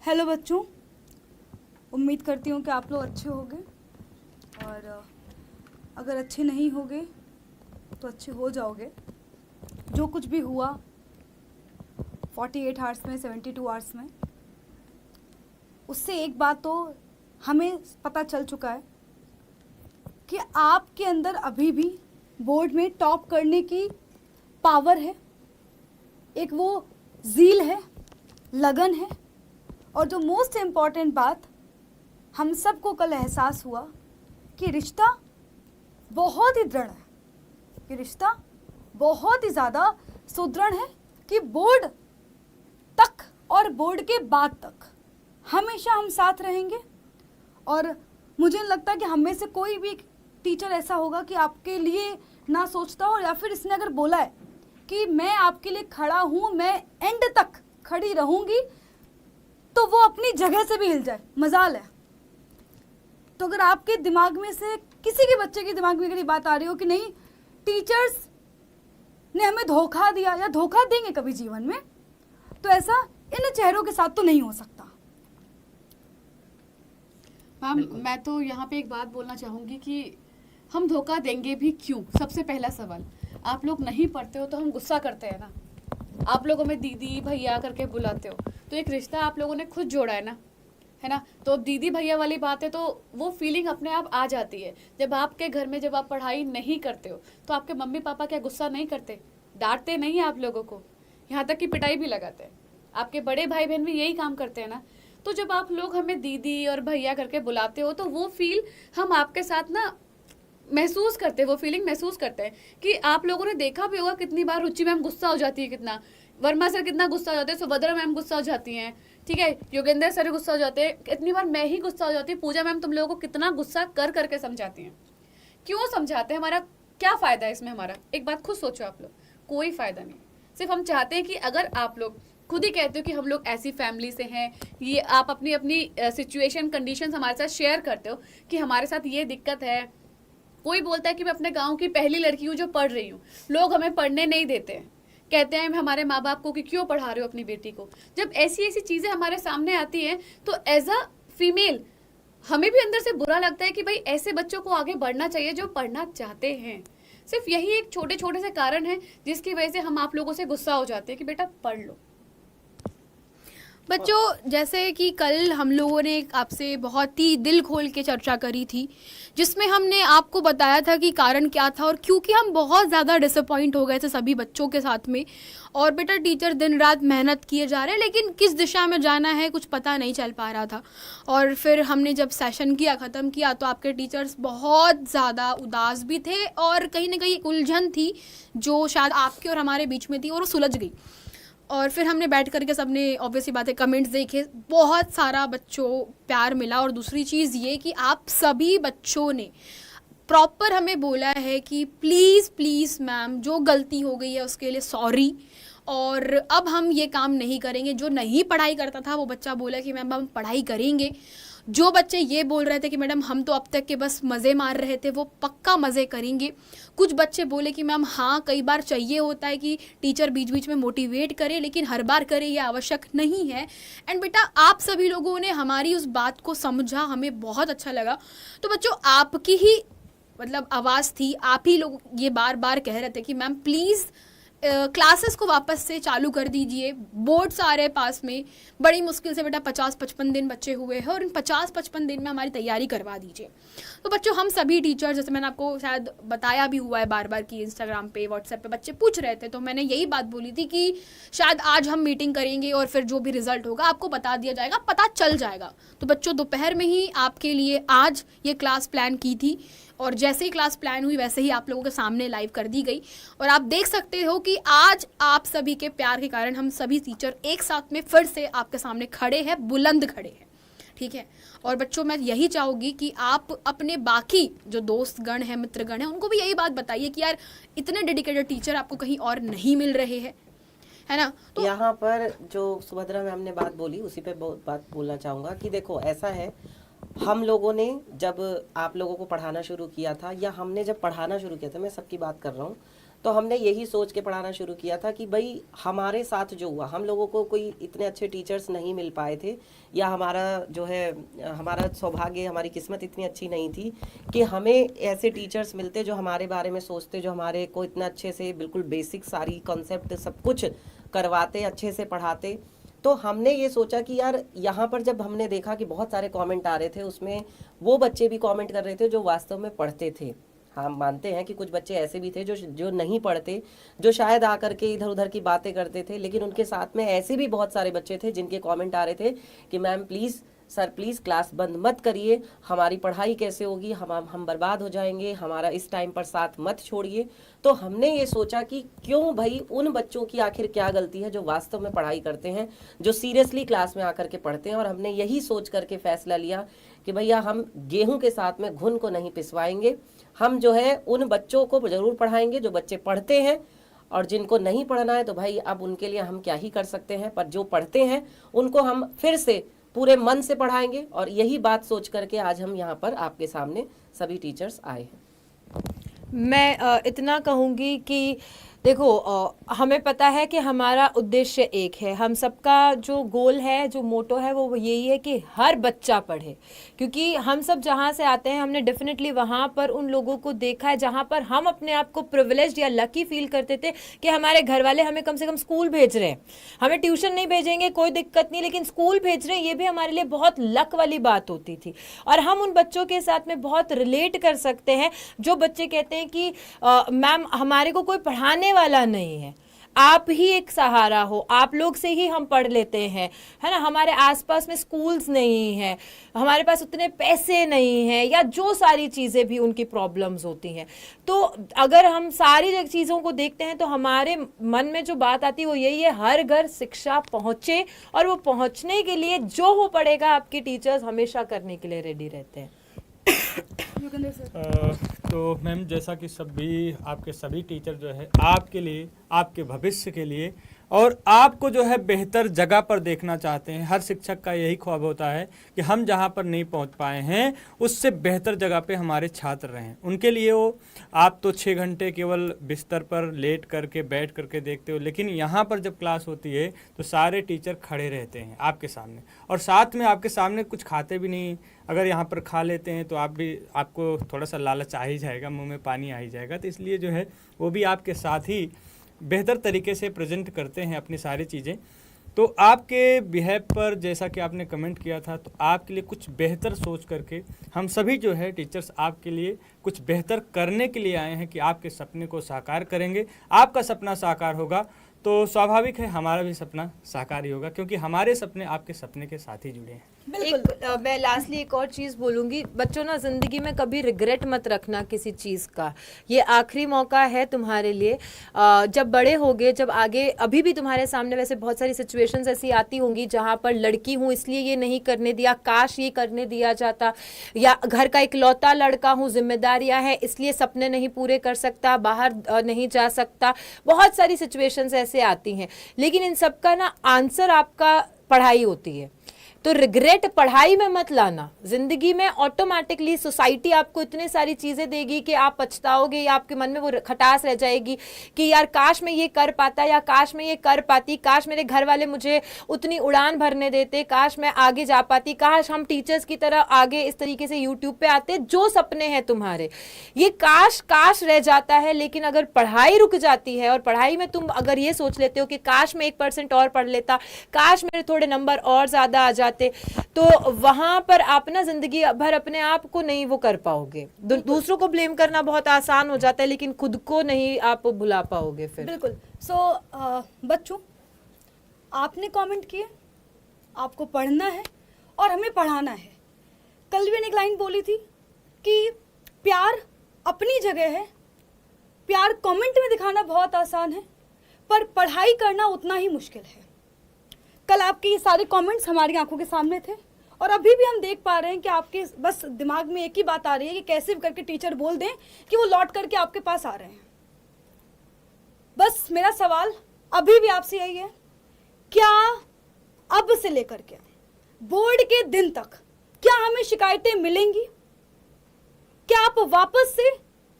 Hello बच्चों, उम्मीद करती हूँ कि आप लोग अच्छे होंगे और अगर अच्छे नहीं होंगे तो अच्छे हो जाओगे। जो कुछ भी हुआ 48 आवर्स में, 72 आवर्स में, उससे एक बात तो हमें पता चल चुका है कि आपके अंदर अभी भी बोर्ड में टॉप करने की पावर है, एक वो ज़ील है, लगन है। और जो मोस्ट इम्पॉर्टेंट बात हम सबको कल एहसास हुआ कि रिश्ता बहुत ही दृढ़ है, कि रिश्ता बहुत ही ज़्यादा सुदृढ़ है, कि बोर्ड तक और बोर्ड के बाद तक हमेशा हम साथ रहेंगे। और मुझे नहीं लगता कि हम में से कोई भी टीचर ऐसा होगा कि आपके लिए ना सोचता हो, या फिर इसने अगर बोला है कि मैं आपके लिए खड़ा हूँ, मैं एंड तक खड़ी रहूँगी, तो वो अपनी जगह से भी हिल जाए, मजाल है। तो अगर आपके दिमाग में से किसी के बच्चे के दिमाग में अगर ये बात आ रही हो कि नहीं, टीचर्स ने हमें धोखा दिया या धोखा देंगे कभी जीवन में, तो ऐसा इन चेहरों के साथ तो नहीं हो सकता। मैम, मैं तो यहाँ पे एक बात बोलना चाहूँगी कि हम धोखा देंगे भी क्यों। सबसे पहला सवाल, आप लोग नहीं पढ़ते हो तो हम गुस्सा करते हैं ना। आप लोग हमें दीदी भैया करके बुलाते हो, तो एक रिश्ता आप लोगों ने खुद जोड़ा है ना। तो दीदी भैया वाली बात है, तो वो फीलिंग अपने आप आ जाती है। जब आपके घर में जब आप पढ़ाई नहीं करते हो तो आपके मम्मी पापा क्या गुस्सा नहीं करते, डांटते नहीं आप लोगों को, यहाँ तक कि पिटाई भी लगाते हैं। आपके बड़े भाई बहन भी यही काम करते हैं ना। तो जब आप लोग हमें दीदी और भैया करके बुलाते हो तो वो फील हम आपके साथ ना महसूस करते हैं, वो फीलिंग महसूस करते हैं। कि आप लोगों ने देखा भी होगा कितनी बार रुचि मैम गुस्सा हो जाती है, कितना वर्मा सर कितना गुस्सा हो जाते हैं, सुभद्रा मैम गुस्सा हो जाती हैं, ठीक है, योगेंद्र सर गुस्सा हो जाते हैं, इतनी बार मैं ही गुस्सा हो जाती हूँ। पूजा मैम तुम लोगों को कितना गुस्सा कर करके समझाती हैं। क्यों समझाते हैं, हमारा क्या फायदा है इसमें? हमारा एक बात खुद सोचो आप लोग, कोई फायदा नहीं। सिर्फ हम चाहते हैं कि अगर आप लोग खुद ही कहते हो कि हम लोग ऐसी फैमिली से हैं, ये आप अपनी अपनी सिचुएशन कंडीशन हमारे साथ शेयर करते हो कि हमारे साथ ये दिक्कत है। कोई बोलता है कि मैं अपने गांव की पहली लड़की हूँ जो पढ़ रही हूँ, लोग हमें पढ़ने नहीं देते हैं, कहते हैं हमारे माँ बाप को कि क्यों पढ़ा रहे हो अपनी बेटी को। जब ऐसी ऐसी चीजें हमारे सामने आती हैं तो एज अ फीमेल हमें भी अंदर से बुरा लगता है कि भाई ऐसे बच्चों को आगे बढ़ना चाहिए जो पढ़ना चाहते हैं। सिर्फ यही एक छोटे छोटे से कारण है जिसकी वजह से हम आप लोगों से गुस्सा हो जाते हैं कि बेटा पढ़ लो। बच्चों, जैसे कि कल हम लोगों ने आपसे बहुत ही दिल खोल के चर्चा करी थी, जिसमें हमने आपको बताया था कि कारण क्या था, और क्योंकि हम बहुत ज़्यादा डिसअपॉइंट हो गए थे सभी बच्चों के साथ में। और बेटा टीचर दिन रात मेहनत किए जा रहे हैं, लेकिन किस दिशा में जाना है कुछ पता नहीं चल पा रहा था। और फिर हमने जब सेशन किया, ख़त्म किया, तो आपके टीचर्स बहुत ज़्यादा उदास भी थे, और कहीं ना कहीं एक उलझन थी जो शायद आपके और हमारे बीच में थी, और वो सुलझ गई। और फिर हमने बैठ करके सबने ऑब्वियसली बात है कमेंट्स देखे, बहुत सारा बच्चों प्यार मिला। और दूसरी चीज़ ये कि आप सभी बच्चों ने प्रॉपर हमें बोला है कि प्लीज़ प्लीज़ मैम, जो गलती हो गई है उसके लिए सॉरी, और अब हम ये काम नहीं करेंगे। जो नहीं पढ़ाई करता था वो बच्चा बोला कि मैम हम पढ़ाई करेंगे। जो बच्चे ये बोल रहे थे कि मैडम हम तो अब तक के बस मज़े मार रहे थे, वो पक्का मज़े करेंगे। कुछ बच्चे बोले कि मैम हाँ, कई बार चाहिए होता है कि टीचर बीच बीच में मोटिवेट करे, लेकिन हर बार करे ये आवश्यक नहीं है। एंड बेटा आप सभी लोगों ने हमारी उस बात को समझा, हमें बहुत अच्छा लगा। तो बच्चों, आपकी ही मतलब आवाज़ थी, आप ही लोग ये बार बार कह रहे थे कि मैम प्लीज़ क्लासेस को वापस से चालू कर दीजिए, बोर्ड्स आ रहे हैं पास में, बड़ी मुश्किल से बेटा 50-55 दिन बचे हुए हैं, और इन 50-55 दिन में हमारी तैयारी करवा दीजिए। तो बच्चों, हम सभी टीचर, जैसे मैंने आपको शायद बताया भी हुआ है बार बार कि इंस्टाग्राम पे व्हाट्सएप पे बच्चे पूछ रहे थे, तो मैंने यही बात बोली थी कि शायद आज हम मीटिंग करेंगे और फिर जो भी रिजल्ट होगा आपको बता दिया जाएगा, पता चल जाएगा। तो बच्चों, दोपहर में ही आपके लिए आज ये क्लास प्लान की थी, और जैसे ही क्लास प्लान हुई वैसे ही आप लोगों के सामने लाइव कर दी गई। और आप देख सकते हो कि आज आप सभी के प्यार के कारण हम सभी टीचर एक साथ में फिर से आपके सामने खड़े हैं, बुलंद खड़े हैं, ठीक है। और बच्चों, मैं यही चाहूँगी कि आप अपने बाकी जो दोस्तगण हैं, मित्रगण हैं, उनको भी यही बात बताइए कि यार इतने डेडिकेटेड टीचर आपको कहीं और नहीं मिल रहे हैं, है ना। तो यहाँ पर जो सुभद्रा मैम ने बात बोली उसी पे बात बोलना चाहूँगा कि देखो ऐसा है, हम लोगों ने जब आप लोगों को पढ़ाना शुरू किया था, या हमने जब पढ़ाना शुरू किया था, मैं सबकी बात कर रहा हूँ, तो हमने यही सोच के पढ़ाना शुरू किया था कि भाई हमारे साथ जो हुआ, हम लोगों को कोई इतने अच्छे टीचर्स नहीं मिल पाए थे, या हमारा जो है हमारा सौभाग्य, हमारी किस्मत इतनी अच्छी नहीं थी कि हमें ऐसे टीचर्स मिलते जो हमारे बारे में सोचते, जो हमारे को इतना अच्छे से बिल्कुल बेसिक सारी कॉन्सेप्ट सब कुछ करवाते, अच्छे से पढ़ाते। तो हमने ये सोचा कि यार यहाँ पर जब हमने देखा कि बहुत सारे कमेंट आ रहे थे, उसमें वो बच्चे भी कमेंट कर रहे थे जो वास्तव में पढ़ते थे। हम मानते हैं कि कुछ बच्चे ऐसे भी थे जो नहीं पढ़ते, जो शायद आकर के इधर उधर की बातें करते थे, लेकिन उनके साथ में ऐसे भी बहुत सारे बच्चे थे जिनके कमेंट आ रहे थे कि ma'am please, sir please class बंद मत करिए, हमारी पढ़ाई कैसे होगी, हम बर्बाद हो जाएंगे, हमारा इस टाइम पर साथ मत छोड़िए। तो हमने ये सोचा कि क्यों भाई उन बच्चों की आखिर क्या गलती है जो वास्तव में पढ़ाई करते हैं, जो सीरियसली क्लास में आकर के पढ़ते हैं। और हमने यही सोच करके फैसला लिया कि भैया हम गेहूं के साथ में घुन को नहीं पिसवाएंगे, हम जो है उन बच्चों को ज़रूर पढ़ाएंगे जो बच्चे पढ़ते हैं, और जिनको नहीं पढ़ना है तो भाई अब उनके लिए हम क्या ही कर सकते हैं, पर जो पढ़ते हैं उनको हम फिर से पूरे मन से पढ़ाएंगे। और यही बात सोच करके आज हम यहाँ पर आपके सामने सभी टीचर्स आए हैं। मैं इतना कहूँगी कि देखो, हमें पता है कि हमारा उद्देश्य एक है, हम सबका जो गोल है, जो मोटो है वो यही है कि हर बच्चा पढ़े। क्योंकि हम सब जहाँ से आते हैं, हमने डेफिनेटली वहाँ पर उन लोगों को देखा है जहाँ पर हम अपने आप को प्रिविलेज्ड या लकी फील करते थे कि हमारे घर वाले हमें कम से कम स्कूल भेज रहे हैं। हमें ट्यूशन नहीं भेजेंगे कोई दिक्कत नहीं, लेकिन स्कूल भेज रहे हैं ये भी हमारे लिए बहुत लक वाली बात होती थी। और हम उन बच्चों के साथ में बहुत रिलेट कर सकते हैं जो बच्चे कहते हैं कि मैम हमारे को कोई पढ़ाने वाला नहीं है, आप ही एक सहारा हो, आप लोग से ही हम पढ़ लेते हैं, है ना। हमारे आसपास में स्कूल्स नहीं है, हमारे पास उतने पैसे नहीं हैं, या जो सारी चीज़ें भी उनकी प्रॉब्लम्स होती हैं। तो अगर हम सारी चीज़ों को देखते हैं तो हमारे मन में जो बात आती है वो यही है, हर घर शिक्षा पहुँचे, और वो पहुँचने के लिए जो हो पड़ेगा आपके टीचर्स हमेशा करने के लिए रेडी रहते हैं। तो मैम, जैसा कि आपके सभी टीचर जो है आपके लिए, आपके भविष्य के लिए और आपको जो है बेहतर जगह पर देखना चाहते हैं। हर शिक्षक का यही ख्वाब होता है कि हम जहां पर नहीं पहुंच पाए हैं उससे बेहतर जगह पे हमारे छात्र रहें। उनके लिए वो आप तो 6 घंटे केवल बिस्तर पर लेट करके बैठ करके देखते हो, लेकिन यहाँ पर जब क्लास होती है तो सारे टीचर खड़े रहते हैं आपके सामने, और साथ में आपके सामने कुछ खाते भी नहीं। अगर यहाँ पर खा लेते हैं तो आपको थोड़ा सा लालच आ ही जाएगा, मुंह में पानी आ ही जाएगा। तो इसलिए जो है वो भी आपके साथ ही बेहतर तरीके से प्रेजेंट करते हैं अपनी सारी चीज़ें। तो आपके बिहेव पर जैसा कि आपने कमेंट किया था, तो आपके लिए कुछ बेहतर सोच करके हम सभी जो है टीचर्स आपके लिए कुछ बेहतर करने के लिए आए हैं कि आपके सपने को साकार करेंगे। आपका सपना साकार होगा तो स्वाभाविक है हमारा भी सपना साकार ही होगा, क्योंकि हमारे सपने आपके सपने के साथ ही जुड़े हैं। मैं लास्टली एक और चीज़ बोलूँगी, बच्चों ना ज़िंदगी में कभी रिग्रेट मत रखना किसी चीज़ का। ये आखिरी मौका है तुम्हारे लिए। जब बड़े होगे, जब आगे, अभी भी तुम्हारे सामने वैसे बहुत सारी सिचुएशंस ऐसी आती होंगी जहाँ पर लड़की हूँ इसलिए ये नहीं करने दिया, काश ये करने दिया जाता, या घर का इकलौता लड़का हूँ, जिम्मेदारियाँ हैं इसलिए सपने नहीं पूरे कर सकता, बाहर नहीं जा सकता। बहुत सारी सिचुएशंस ऐसे आती हैं, लेकिन इन सब का ना आंसर आपका पढ़ाई होती है। तो रिग्रेट पढ़ाई में मत लाना। जिंदगी में ऑटोमेटिकली सोसाइटी आपको इतनी सारी चीजें देगी कि आप पछताओगे, या आपके मन में वो खटास रह जाएगी कि यार काश मैं ये कर पाता, या काश मैं ये कर पाती, काश मेरे घर वाले मुझे उतनी उड़ान भरने देते, काश मैं आगे जा पाती, काश हम टीचर्स की तरह आगे इस तरीके से यूट्यूब पे आते। जो सपने हैं तुम्हारे, ये काश काश रह जाता है। लेकिन अगर पढ़ाई रुक जाती है और पढ़ाई में तुम अगर ये सोच लेते हो कि काश मैं 1% और पढ़ लेता, काश मेरे थोड़े नंबर और ज्यादा आ जाते, तो वहां पर आप ना जिंदगी भर अपने आप को नहीं वो कर पाओगे। दूसरों को ब्लेम करना बहुत आसान हो जाता है, लेकिन खुद को नहीं आप भुला पाओगे फिर। बिल्कुल। बच्चों, आपने कमेंट किए, आपको पढ़ना है और हमें पढ़ाना है। कल भी एक लाइन बोली थी कि प्यार अपनी जगह है, प्यार कमेंट में दिखाना बहुत आसान है, पर पढ़ाई करना उतना ही मुश्किल है। कल आपके ये सारे कमेंट्स हमारी आंखों के सामने थे, और अभी भी हम देख पा रहे हैं कि आपके बस दिमाग में एक ही बात आ रही है कि कैसे भी करके टीचर बोल दें कि वो लौट करके आपके पास आ रहे हैं। बस मेरा सवाल अभी भी आपसे यही है, क्या अब से लेकर के बोर्ड के दिन तक क्या हमें शिकायतें मिलेंगी? क्या आप वापस से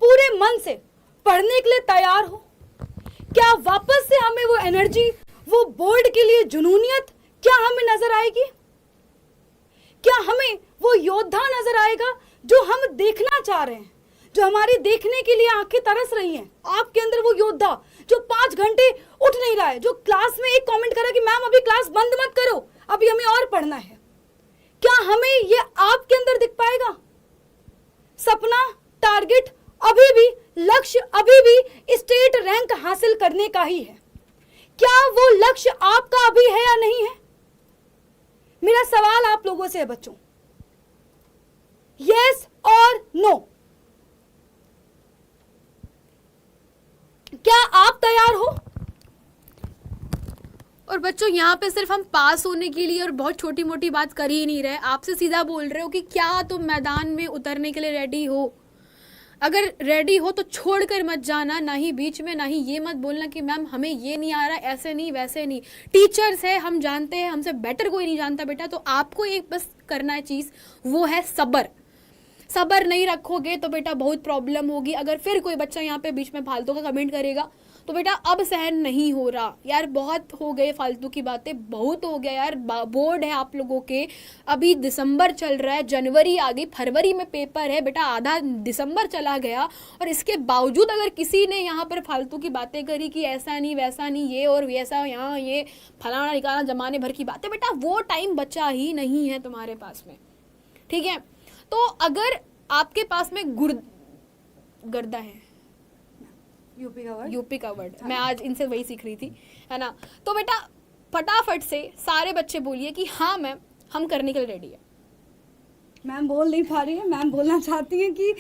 पूरे मन से पढ़ने के लिए तैयार हो? क्या वापस से हमें वो एनर्जी, वो बोर्ड के लिए जुनूनियत क्या हमें नजर आएगी? क्या हमें वो योद्धा नजर आएगा जो हम देखना चाह रहे हैं, जो हमारी देखने के लिए आंखें तरस रही हैं? आपके अंदर वो योद्धा जो 5 घंटे उठ नहीं रहा है, जो क्लास में एक कमेंट करा कि मैम अभी क्लास बंद मत करो, अभी हमें और पढ़ना है। क्या हमें ये आपके अंदर दिख पाएगा? सपना, टारगेट अभी भी, लक्ष्य अभी भी स्टेट रैंक हासिल करने का ही है। क्या वो लक्ष्य आपका अभी है या नहीं है? मेरा सवाल आप लोगों से है बच्चों, यस और नो। क्या आप तैयार हो? और बच्चों यहाँ पे सिर्फ हम पास होने के लिए और बहुत छोटी मोटी बात कर ही नहीं रहे, आपसे सीधा बोल रहे हो कि क्या तुम मैदान में उतरने के लिए रेडी हो? अगर रेडी हो तो छोड़कर मत जाना, ना ही बीच में, ना ही ये मत बोलना कि मैम हमें ये नहीं आ रहा, ऐसे नहीं वैसे नहीं। टीचर्स है, हम जानते हैं, हमसे बेटर कोई नहीं जानता बेटा। तो आपको एक बस करना है चीज़, वो है सब्र। सब्र नहीं रखोगे तो बेटा बहुत प्रॉब्लम होगी। अगर फिर कोई बच्चा यहाँ पे बीच में फालतू का कमेंट करेगा तो बेटा अब सहन नहीं हो रहा यार, बहुत हो गए फालतू की बातें, बहुत हो गया यार। बोर्ड है आप लोगों के, अभी दिसंबर चल रहा है, जनवरी आ गई, फरवरी में पेपर है बेटा, आधा दिसंबर चला गया, और इसके बावजूद अगर किसी ने यहाँ पर फालतू की बातें करी कि ऐसा नहीं वैसा नहीं, ये और वैसा, यहाँ ये फलाना निकालना, जमाने भर की बातें, बेटा वो टाइम बचा ही नहीं है तुम्हारे पास में, ठीक है? तो अगर आपके पास में गर्दा है, यूपी का वर्ड, मैं आज इनसे वही सीख रही थी, है ना? तो बेटा फटाफट से सारे बच्चे बोलिए कि हाँ मैम हम करने के लिए रेडी है। मैम बोल नहीं पा रही है, मैम बोलना चाहती हैं कि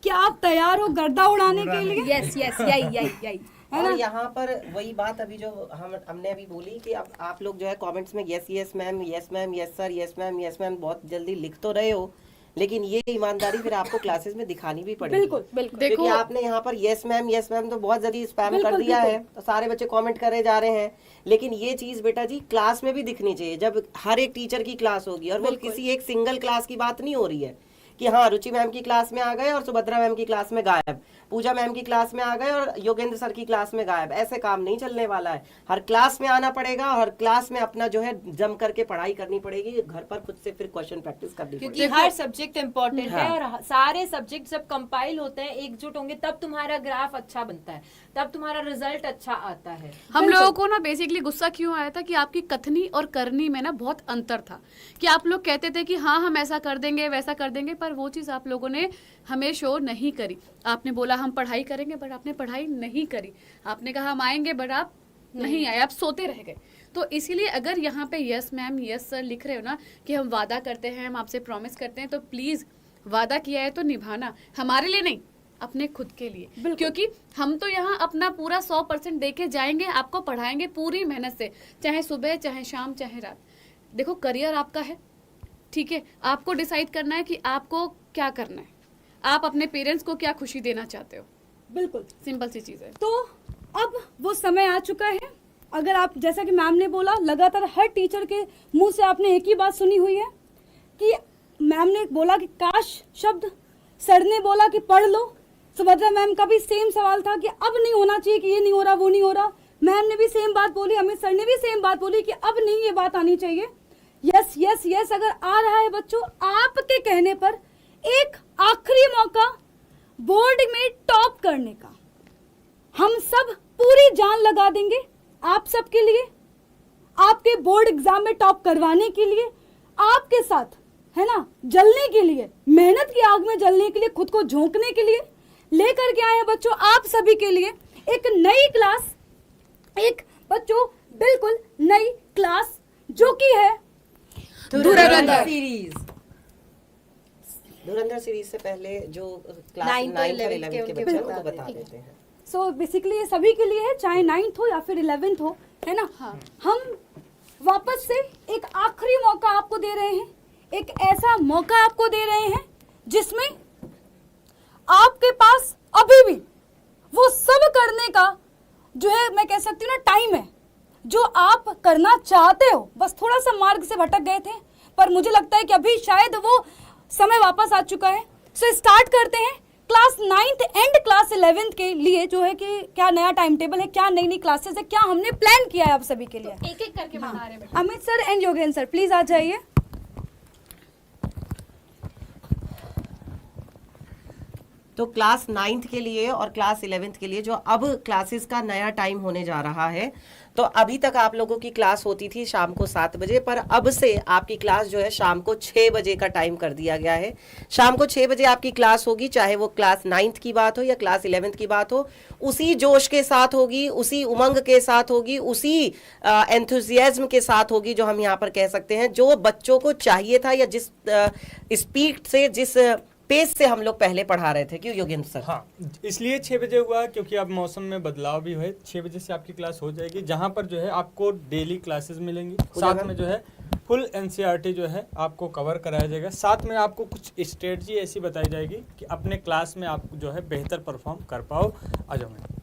क्या आप तैयार हो गर्दा उड़ाने के लिए? यस यस, यही और यहाँ पर वही बात अभी जो हमने अभी बोली कि अब आप लोग जो है कमेंट्स में yes yes ma'am, yes ma'am, yes sir, yes ma'am, yes ma'am बहुत जल्दी लिख तो रहे हो, लेकिन ये ईमानदारी फिर आपको क्लासेस में दिखानी भी पड़ेगी। बिल्कुल बिल्कुल। देखो आपने यहाँ पर यस मैम तो बहुत जल्दी स्पैम कर दिया है, तो सारे बच्चे कमेंट करे जा रहे हैं, लेकिन ये चीज बेटा जी क्लास में भी दिखनी चाहिए। जब हर एक टीचर की क्लास होगी, और वो किसी एक सिंगल क्लास की बात नहीं हो रही है कि हाँ रुचि मैम की क्लास में आ गए और सुभद्रा मैम की क्लास में गायब, पूजा मैम की क्लास में आ गए और योगेंद्र सर की क्लास में गायब, ऐसे काम नहीं चलने वाला है। हर क्लास में आना पड़ेगा, हर क्लास में अपना जो है जम करके पढ़ाई करनी पड़ेगी, घर पर खुद से फिर क्वेश्चन प्रैक्टिस करनी पड़ेगी, क्योंकि हर सब्जेक्ट इम्पोर्टेंट है, और सारे सब्जेक्ट जब कंपाइल होते हैं, एकजुट होंगे, तब तुम्हारा ग्राफ अच्छा बनता है, तब तुम्हारा रिजल्ट अच्छा आता है। हम लोगों को ना बेसिकली गुस्सा क्यों आया था कि आपकी कथनी और करनी में ना बहुत अंतर था, कि आप लोग कहते थे कि हाँ हम ऐसा कर देंगे वैसा कर देंगे, पर वो चीज़ आप लोगों ने हमें शो नहीं करी। आपने बोला हम पढ़ाई करेंगे, बट आपने पढ़ाई नहीं करी। आपने कहा हम आएंगे, बट आप नहीं आए, आप सोते रह गए। तो इसीलिए अगर यहाँ पे यस मैम यस सर लिख रहे हो ना कि हम वादा करते हैं, हम आपसे प्रॉमिस करते हैं, तो प्लीज़ वादा किया है तो निभाना, हमारे लिए नहीं, अपने खुद के लिए, क्योंकि हम तो यहाँ अपना पूरा 100% देके जाएंगे, आपको पढ़ाएंगे पूरी मेहनत से, चाहे सुबह चाहे शाम चाहे रात। देखो करियर आपका है, ठीक है, आपको डिसाइड करना है कि आपको क्या करना है, आप अपने पेरेंट्स को क्या खुशी देना चाहते हो। बिल्कुल सिंपल सी चीज़ है। तो अब वो समय आ चुका है। अगर आप, जैसा कि मैम ने बोला, लगातार हर टीचर के मुंह से आपने एक ही बात सुनी हुई है कि मैम ने बोला कि काश शब्द, सर ने बोला कि पढ़ लो, सुभद्रा मैम का भी सेम सवाल था कि अब नहीं होना चाहिए, कि ये नहीं हो रहा वो नहीं हो रहा। मैम ने भी सेम बात बोली, अमित सर ने भी सेम बात बोली कि अब नहीं ये बात आनी चाहिए। यस यस यस अगर आ रहा है बच्चों, आपके कहने पर एक आखिरी मौका बोर्ड में टॉप करने का, हम सब पूरी जान लगा देंगे आप सबके लिए, आपके बोर्ड एग्जाम में टॉप करवाने के लिए, आपके साथ, है ना, जलने के लिए, मेहनत की आग में जलने के लिए, खुद को झोंकने के लिए लेकर के आए हैं बच्चों आप सभी के लिए एक नई क्लास, एक बच्चों बिल्कुल नई क्लास, जो कि है धुरंधर सीरीज। धुरंधर सीरीज से पहले जो क्लास 9 और 11 के बच्चे हैं उनको बता देते हैं। सो बेसिकली ये सभी के लिए है, चाहे 9th हो या फिर 11th हो, है ना। हम वापस से एक आखिरी मौका आपको दे रहे हैं, एक ऐसा मौका आपको दे रहे हैं जिसमें आपके पास अभी भी वो सब करने का जो है, मैं कह सकती हूँ ना, टाइम है, जो आप करना चाहते हो। बस थोड़ा सा मार्ग से भटक गए थे, पर मुझे लगता है कि अभी शायद वो समय वापस आ चुका है। सो स्टार्ट करते हैं class 9th and class 11th के लिए जो है कि क्या नया टाइम टेबल है, क्या नई नई क्लासेस है, क्या हमने प्लान किया है आप सभी के लिए। एक एक करके बता रहे हैं। Amit sir and Yogendra sir please आ जाइए। तो क्लास 9th के लिए और क्लास 11th के लिए जो अब क्लासेस का नया टाइम होने जा रहा है, तो अभी तक आप लोगों की क्लास होती थी शाम को 7 बजे, पर अब से आपकी क्लास जो है शाम को 6 बजे का टाइम कर दिया गया है। शाम को 6 बजे आपकी क्लास होगी, चाहे वो क्लास 9th की बात हो या क्लास 11th की बात हो, उसी जोश के साथ होगी, उसी उमंग के साथ होगी, उसी एंथुजियाज्म के साथ होगी जो हम यहाँ पर कह सकते हैं, जो बच्चों को चाहिए था, या जिस स्पीड से, जिस पेस से हम लोग पहले पढ़ा रहे थे। क्यों योगेंद्र सर? हाँ, इसलिए 6 बजे हुआ क्योंकि अब मौसम में बदलाव भी हुए। 6 बजे से आपकी क्लास हो जाएगी, जहाँ पर जो है आपको डेली क्लासेस मिलेंगी, साथ में जो है फुल एनसीईआरटी जो है आपको कवर कराया जाएगा, साथ में आपको कुछ स्ट्रेटजी ऐसी बताई जाएगी कि अपने क्लास में आप जो है बेहतर परफॉर्म कर पाओ। आ जाओ मैम।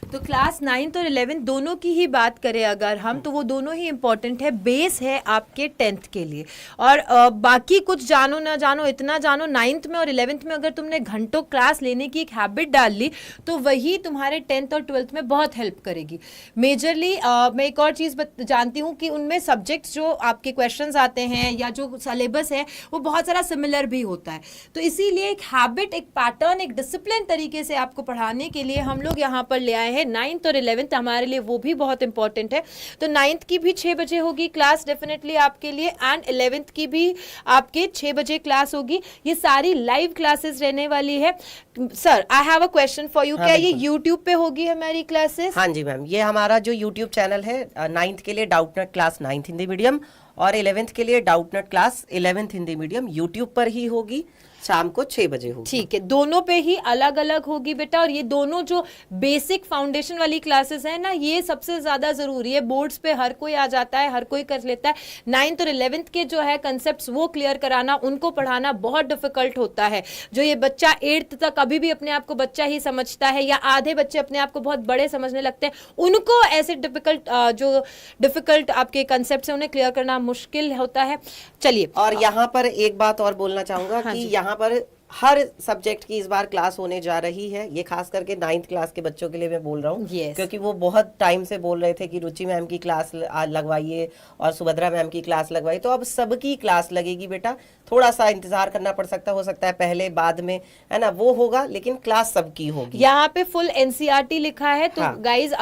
तो क्लास 9th और 11th दोनों की ही बात करें अगर हम, तो वो दोनों ही इम्पोर्टेंट है, बेस है आपके 10th के लिए। और बाकी कुछ जानो ना जानो, इतना जानो, 9th में और 11th में अगर तुमने घंटों क्लास लेने की एक हैबिट डाल ली तो वही तुम्हारे 10th और 12th में बहुत हेल्प करेगी। मेजरली मैं एक और चीज़ जानती हूँ कि उनमें सब्जेक्ट्स जो आपके क्वेश्चंस आते हैं या जो सिलेबस है वो बहुत सारा सिमिलर भी होता है, तो इसीलिए एक हैबिट, एक पैटर्न, एक डिसिप्लिन तरीके से आपको पढ़ाने के लिए हम लोग यहाँ पर ले आए हैं। 9th और 11th हमारे लिए वो भी बहुत इंपॉर्टेंट है। तो 9th की भी 6 बजे होगी क्लास डेफिनेटली आपके लिए, एंड 11th की भी आपके 6 बजे क्लास होगी। ये सारी लाइव क्लासेस रहने वाली है। Sir, I have a question for you, क्या ये YouTube पे होगी हमारी क्लासेस? हाँ जी मैम, ये हमारा जो YouTube चैनल है 9th के लिए Doubtnut class 9th Hindi medium और 11th के लिए Doubtnut class 11th Hindi medium YouTube पर ही होगी, शाम को 6 बजे होगी। ठीक है, दोनों पे ही अलग अलग होगी बेटा। और ये दोनों जो बेसिक फाउंडेशन वाली क्लासेस है ना, ये सबसे ज्यादा जरूरी है। बोर्ड्स पे हर कोई आ जाता है, हर कोई कर लेता है। 9th और 11th के जो है कंसेप्ट्स वो क्लियर कराना, उनको पढ़ाना बहुत डिफिकल्ट होता है। जो ये बच्चा 8th तक अभी भी अपने आप को बच्चा ही समझता है, या आधे बच्चे अपने आप को बहुत बड़े समझने लगते हैं, उनको ऐसे डिफिकल्ट आपके कंसेप्ट है उन्हें क्लियर करना मुश्किल होता है। चलिए, और यहाँ पर एक बात और बोलना चाहूंगा कि यहाँ पर हर सब्जेक्ट की इस बार क्लास होने जा रही है। ये खास करके 9th क्लास के बच्चों के लिए मैं बोल रहा हूँ, Yes. क्योंकि वो बहुत टाइम से बोल रहे थे कि रुचि मैम की क्लास लगवाइए और सुभद्रा मैम की क्लास लगवाइए। तो अब सबकी क्लास लगेगी बेटा, थोड़ा सा इंतजार करना पड़ सकता, हो सकता है पहले बाद में, है ना, वो होगा, लेकिन क्लास सबकी होगी। यहाँ पे फुल एनसीईआरटी लिखा है, तो हाँ। गाइज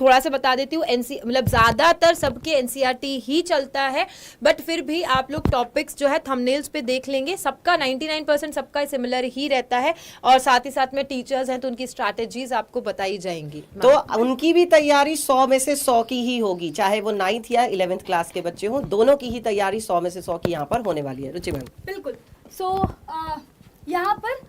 थोड़ा सा बता देती हूँ, मतलब ज्यादातर सबके एनसीईआरटी ही चलता है, बट फिर भी आप लोग टॉपिक्स जो है थंबनेल्स पे देख लेंगे, सबका 99% सबका सिमिलर ही रहता है। और साथ ही साथ में टीचर्स हैं तो उनकी स्ट्रैटेजीज आपको बताई जाएंगी। तो उनकी भी तैयारी 100 में से 100 की ही होगी, चाहे वो 9th या 11th क्लास के बच्चे हों, दोनों की ही तैयारी 100 में से 100 की यहाँ पर होने वाली है। रुचि मैम? बिल्कुल। सो यहाँ पर